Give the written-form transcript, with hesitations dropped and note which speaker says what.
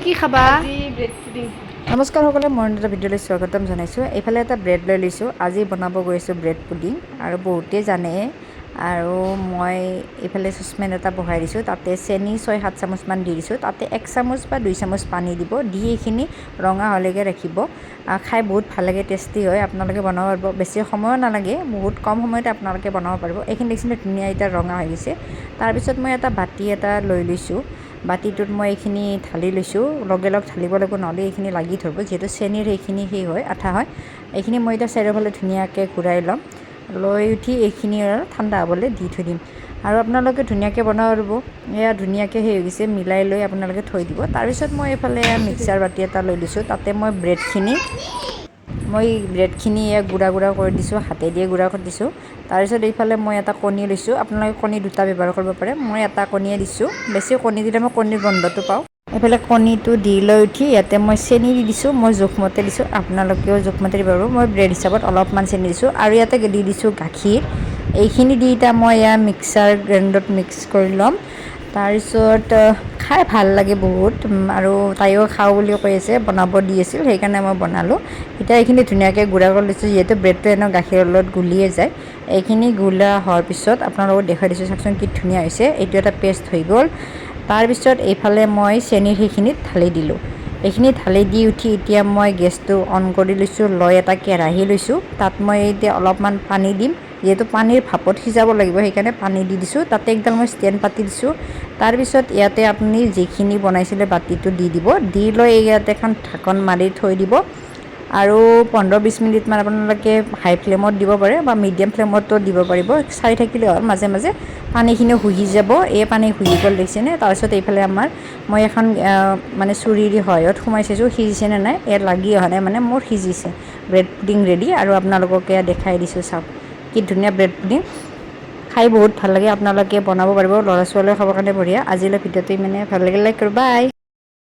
Speaker 1: কি খাবা?
Speaker 2: আজি ব্ৰেড পুডিং।
Speaker 3: নমস্কাৰ সকলে মই এটা ভিডিঅ'লৈ স্বাগতম জনাইছোঁ। এইফালে এটা ব্ৰেড লৈ লৈছোঁ। আজি বনাব গৈছোঁ ব্ৰেড পুডিং আৰু বহুতেই জানে। আৰু মই এইফালে চচপেন এটা বহাই দিছোঁ, তাতে চেনি 6-7 চামুচমান দি দিছোঁ, তাতে 1 চামুচ বা 2 চামুচ পানী দিব, দি এইখিনি ৰঙা হ'লেকৈ ৰাখিব। খাই বহুত ভাল লাগে, টেষ্টি হয়। আপোনালোকে বনাব পাৰিব, বেছি সময়ো নালাগে, বহুত কম সময়তে আপোনালোকে বনাব পাৰিব। এইখিনি দেখিছিলে ধুনীয়া এতিয়া ৰঙা হৈ গৈছে। তাৰপিছত মই এটা বাতি এটা লৈ লৈছোঁ। বাতিটোত মই এইখিনি ঢালি লৈছোঁ, লগে ঢালিব লাগিব, নহ'লে এইখিনি লাগি ধৰিব, যিহেতু চেনীৰ সেইখিনি হয়, আঠা হয়। এইখিনি মই এতিয়া চাৰিওফালে ধুনীয়াকৈ ঘূৰাই ল'ম, লৈ উঠি এইখিনি আৰু ঠাণ্ডা হ'বলৈ দি থৈ দিম। আৰু আপোনালোকে ধুনীয়াকৈ বনাব পাৰিব। এয়া ধুনীয়াকৈ হৈ গৈছে, মিলাই লৈ আপোনালোকে থৈ দিব। তাৰপিছত মই এইফালে মিক্সাৰ বাতি এটা লৈ লৈছোঁ, তাতে মই ব্ৰেডখিনি গুড়া কৰি দিছোঁ, হাতেদিয়ে গুড়া কৰি দিছোঁ। তাৰপিছত এইফালে মই এটা কণী লৈছোঁ, আপোনালোকে কণী দুটা ব্যৱহাৰ কৰিব পাৰে, মই এটা কণীয়ে দিছোঁ। বেছি কণী দিলে মই কণীৰ গোন্ধটো পাওঁ। এইফালে কণীটো দি লৈ উঠি ইয়াতে মই চেনি দি দিছোঁ, মই জোখমতে দিছোঁ, আপোনালোকেও জোখমতে দিব পাৰিব। মই ব্ৰেড হিচাপত অলপমান চেনি দিছোঁ আৰু ইয়াতে দি দিছোঁ গাখীৰ। এইখিনি দি এতিয়া মই মিক্সাৰ গ্ৰাইণ্ডাৰত মিক্স কৰি ল'ম। তাৰপিছত খাই ভাল লাগে বহুত, আৰু তাইও খাওঁ বুলি কৈ আছে, বনাব দি আছিল, সেইকাৰণে মই বনালোঁ। এতিয়া এইখিনি ধুনীয়াকৈ গুড়া কৰি লৈছোঁ, যিহেতু ব্ৰেডটো এনেও গাখীৰৰ লগত গুলিয়ে যায়। এইখিনি গুলা হোৱাৰ পিছত আপোনালোকক দেখুৱাই দিছোঁ, চাওকচোন কি ধুনীয়া হৈছে। এইটো এটা পেষ্ট হৈ গ'ল। তাৰপিছত এইফালে মই চেনীৰ সেইখিনিত ঢালি দিলোঁ। এইখিনি ঢালি দি উঠি এতিয়া মই গেছটো অন কৰি লৈছোঁ, লৈ এটা কেৰাহী লৈছোঁ, তাত মই এতিয়া অলপমান পানী দিম, যিহেতু পানীৰ ভাপত সিজাব লাগিব, সেইকাৰণে পানী দি দিছোঁ। তাতে একডাল মই ষ্টেণ্ড পাতি দিছোঁ। তাৰপিছত ইয়াতে আপুনি যিখিনি বনাইছিলে বাতিটো দি দিব, দি লৈ ইয়াতে এখন ঢাকন মাৰি থৈ দিব। আৰু 15-20 মিনিটমান আপোনালোকে হাই ফ্লেমত দিব পাৰে বা মিডিয়াম ফ্লেমতো দিব পাৰিব, চাই থাকিলে হ'ল, মাজে মাজে পানীখিনি শুহি যাব। এই পানী শুহি গ'ল দেখিছেনে। তাৰপিছত এইফালে মই এখন মানে চুৰিৰ সহায়ত সোমাই চাইছোঁ সিজিছেনে নাই, ইয়াত লাগি অহা নাই, মানে মোৰ সিজিছে। ব্ৰেড পুডিং ৰেডি, আৰু আপোনালোককে দেখাই দিছোঁ, চাওক কি ধুনীয়া ব্ৰেড পুডিং। খাই বহুত ভাল লাগে, আপোনালোকে বনাব পাৰিব, ল'ৰা ছোৱালীয়ে খাবৰ কাৰণে বঢ়িয়া। আজিলৈ ভিডিঅ'টো ইমানে, ভাল লাগিলে লাইক কৰিব, বাই।